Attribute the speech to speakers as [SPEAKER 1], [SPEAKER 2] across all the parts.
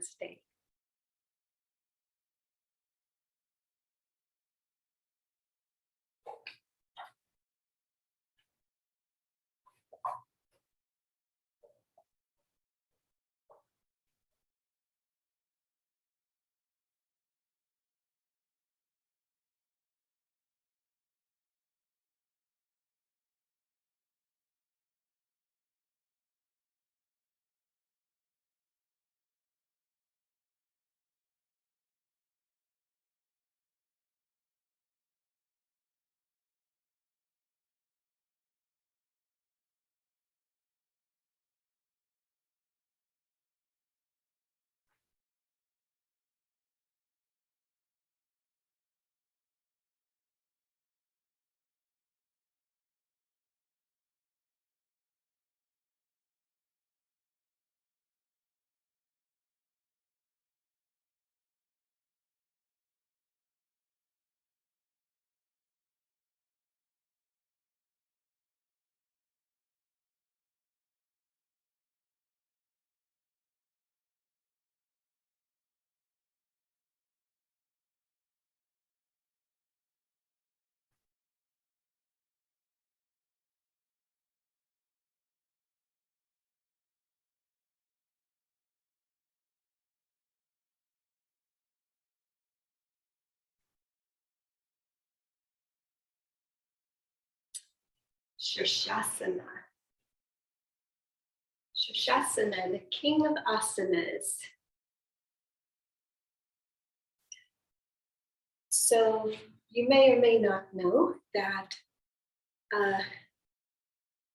[SPEAKER 1] Namaste. Shirshasana. Shirshasana, the king of asanas. So you may or may not know that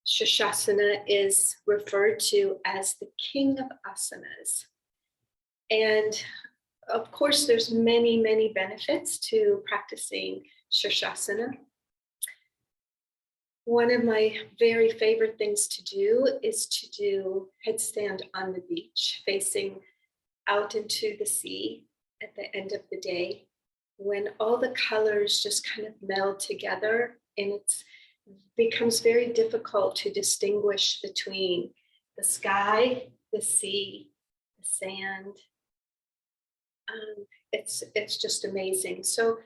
[SPEAKER 1] Shirshasana is referred to as the king of asanas. And of course, there's many, many benefits to practicing Shirshasana. One of my very favorite things to do is to do headstand on the beach, facing out into the sea at the end of the day, when all the colors just kind of meld together, and it becomes very difficult to distinguish between the sky, the sea, the sand. It's just amazing. So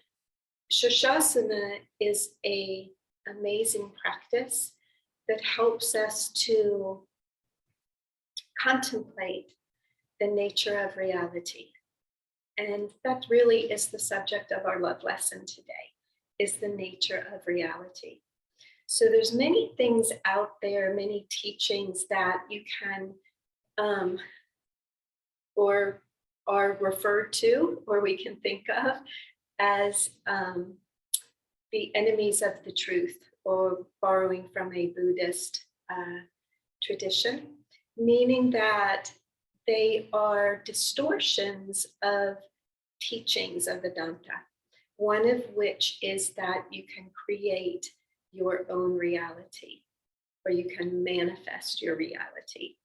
[SPEAKER 1] Shirshasana is an amazing practice that helps us to contemplate the nature of reality. And that really is the subject of our love lesson today, is the nature of reality. So there's many things out there, many teachings that you can or are referred to, or we can think of as the enemies of the truth, or borrowing from a Buddhist tradition, meaning that they are distortions of teachings of Vedanta, one of which is that you can create your own reality, or you can manifest your reality.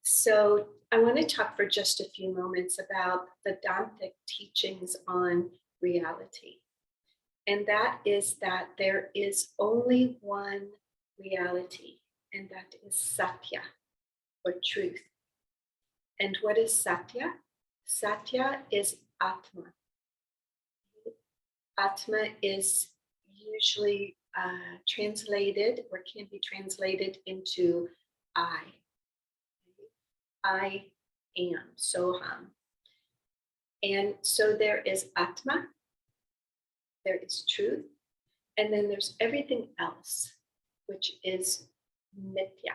[SPEAKER 1] So I want to talk for just a few moments about Vedantic teachings on reality. And that is that there is only one reality, and that is Satya, or truth. And what is Satya? Satya is Atma. Atma is usually translated, or can be translated into I. I am, Soham. And so there is Atma, there is truth, and then there's everything else, which is Mithya.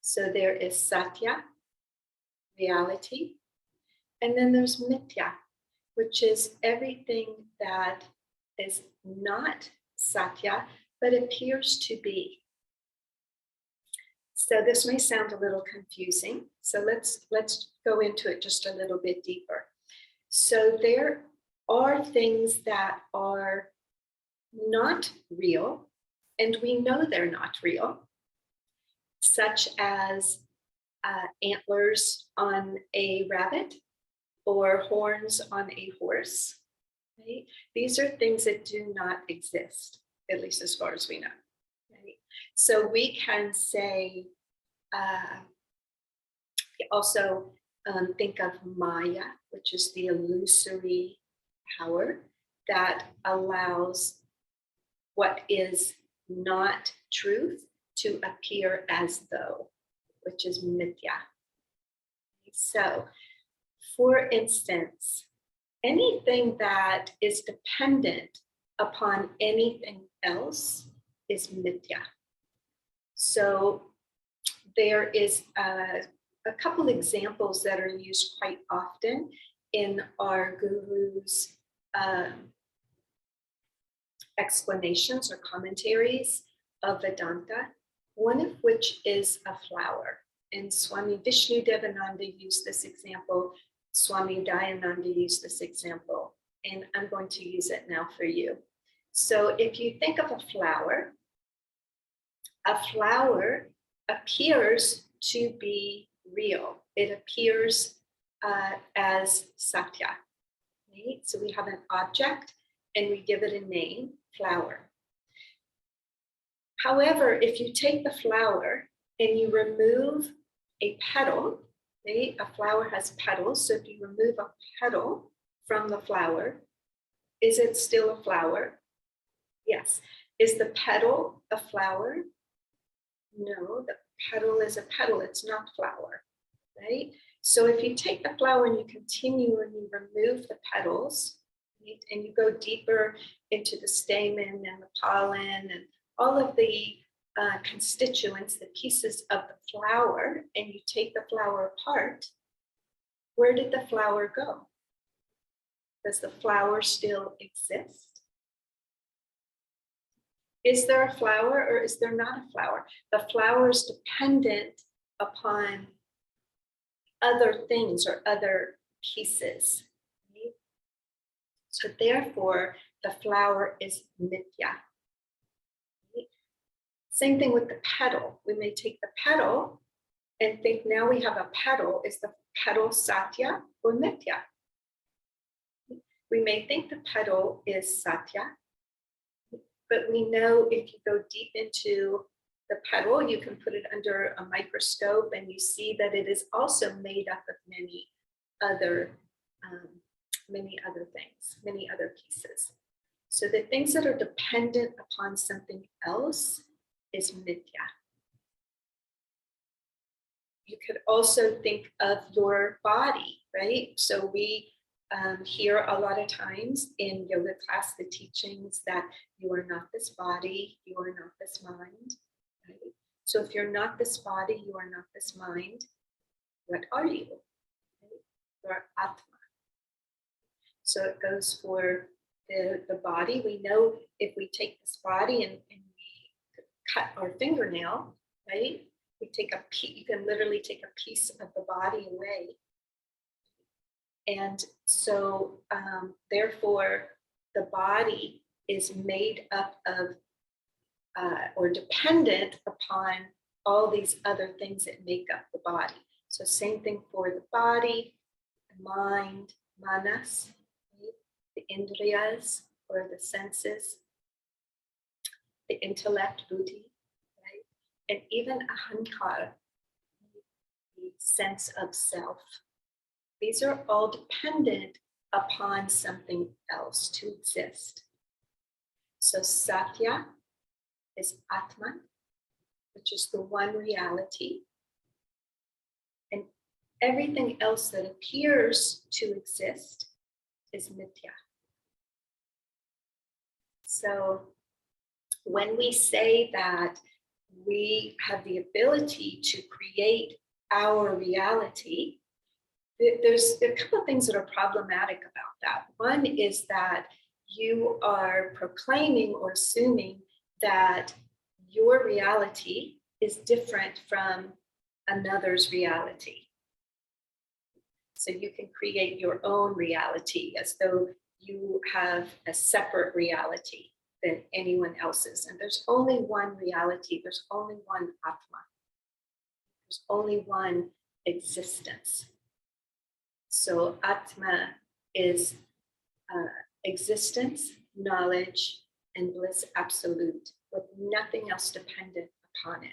[SPEAKER 1] So there is Satya, reality, and then there's Mithya, which is everything that is not Satya, but appears to be. So this may sound a little confusing. So let's go into it just a little bit deeper. So there are things that are not real, and we know they're not real, such as antlers on a rabbit or horns on a horse. Right? These are things that do not exist, at least as far as we know. Right? So we can say also think of Maya, which is the illusory power that allows what is not truth to appear as though, which is Mithya. So, for instance, anything that is dependent upon anything else is Mithya. So there is a couple examples that are used quite often in our guru's explanations or commentaries of Vedanta, one of which is a flower. And Swami Vishnu Devananda used this example, Swami Dayananda used this example, and I'm going to use it now for you. So if you think of a flower appears to be real. It appears as Satya. Right? So we have an object and we give it a name, flower. However, if you take the flower and you remove a petal, right? A flower has petals. So if you remove a petal from the flower, is it still a flower? Yes. Is the petal a flower? No, the petal is a petal. It's not flower, right? So if you take the flower and you continue and you remove the petals, right, and you go deeper into the stamen and the pollen and all of the constituents, the pieces of the flower, and you take the flower apart, where did the flower go? Does the flower still exist? Is there a flower or is there not a flower? The flower is dependent upon other things or other pieces. Right? So therefore, the flower is Mithya. Right? Same thing with the petal. We may take the petal and think now we have a petal. Is the petal Satya or Mithya? We may think the petal is Satya, but we know if you go deep into the petal, you can put it under a microscope and you see that it is also made up of many other things, many other pieces. So the things that are dependent upon something else is Mithya. You could also think of your body, right? So we hear a lot of times in yoga class the teachings that you are not this body, you are not this mind. Right? So if you're not this body, you are not this mind, what are you? Right? You are Atma. So it goes for the body. We know if we take this body and we cut our fingernail, right? We take a piece, you can literally take a piece of the body away. And so therefore the body is made up of or dependent upon all these other things that make up the body. So same thing for the body, the mind, manas, right? The indriyas or the senses, the intellect, buddhi, right? And even ahankara, the sense of self. These are all dependent upon something else to exist. So Satya is Atman, which is the one reality. And everything else that appears to exist is Mithya. So when we say that we have the ability to create our reality, there's a couple of things that are problematic about that. One is that you are proclaiming or assuming that your reality is different from another's reality. So you can create your own reality as though you have a separate reality than anyone else's. And there's only one reality. There's only one Atma. There's only one existence. So Atma is existence, knowledge, and bliss absolute, with nothing else dependent upon it.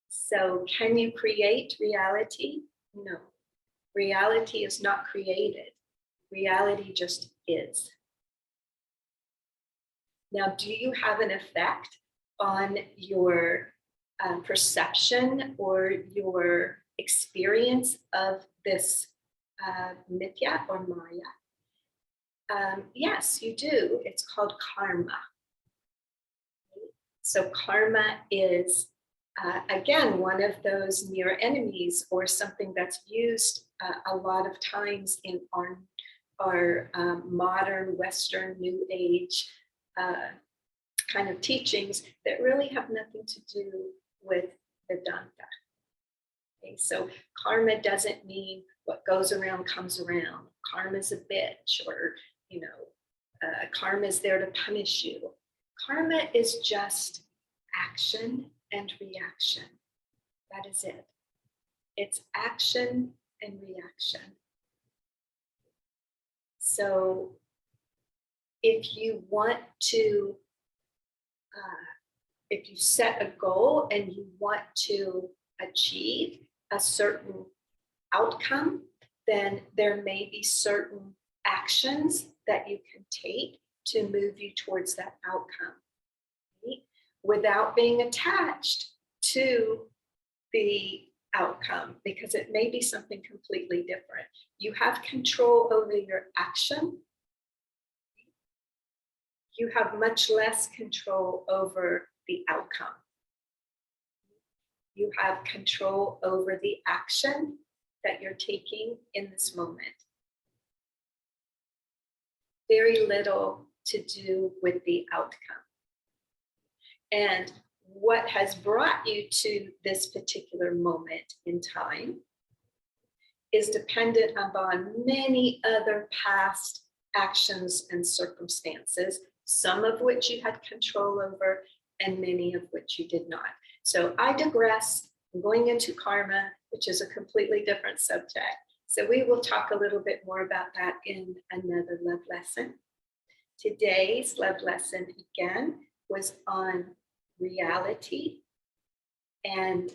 [SPEAKER 1] So can you create reality? No, reality is not created. Reality just is. Now, do you have an effect on your perception or your experience of this Mithya or Maya? Yes, you do. It's called karma. So karma is, again, one of those near enemies or something that's used a lot of times in our modern Western New Age kind of teachings that really have nothing to do with Vedanta. Okay, so karma doesn't mean what goes around comes around. Karma's a bitch, or karma is there to punish you. Karma is just action and reaction. That is it. It's action and reaction. So if you want to, if you set a goal and you want to achieve a certain outcome, then there may be certain actions that you can take to move you towards that outcome, right? Without being attached to the outcome, because it may be something completely different. You have control over your action. You have much less control over the outcome. You have control over the action that you're taking in this moment. Very little to do with the outcome. And what has brought you to this particular moment in time is dependent upon many other past actions and circumstances, some of which you had control over and many of which you did not. So I digress. I'm going into karma, which is a completely different subject. So we will talk a little bit more about that in another love lesson. Today's love lesson, again, was on reality and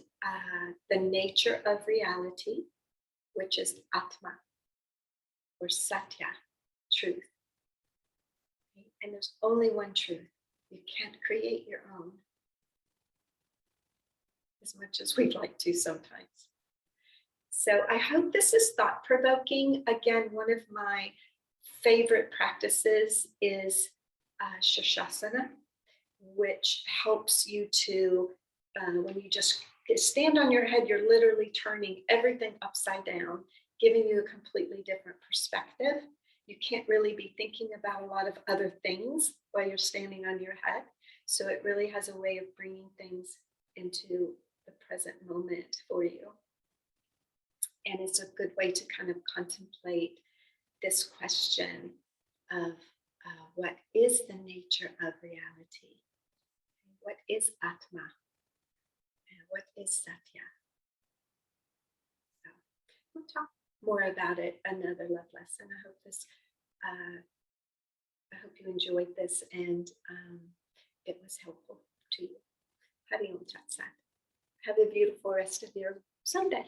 [SPEAKER 1] the nature of reality, which is Atma or Satya, truth. And there's only one truth. You can't create your own, as much as we'd like to sometimes. So I hope this is thought-provoking. Again, one of my favorite practices is Shirshasana, which helps you to, when you just stand on your head, you're literally turning everything upside down, giving you a completely different perspective. You can't really be thinking about a lot of other things while you're standing on your head. So it really has a way of bringing things into the present moment for you. And it's a good way to kind of contemplate this question of what is the nature of reality? What is Atma? And what is Satya? So we'll talk more about it another love lesson. I hope this, I hope you enjoyed this and it was helpful to you. Hari Om Tat Sat. Have a beautiful rest of your Sunday.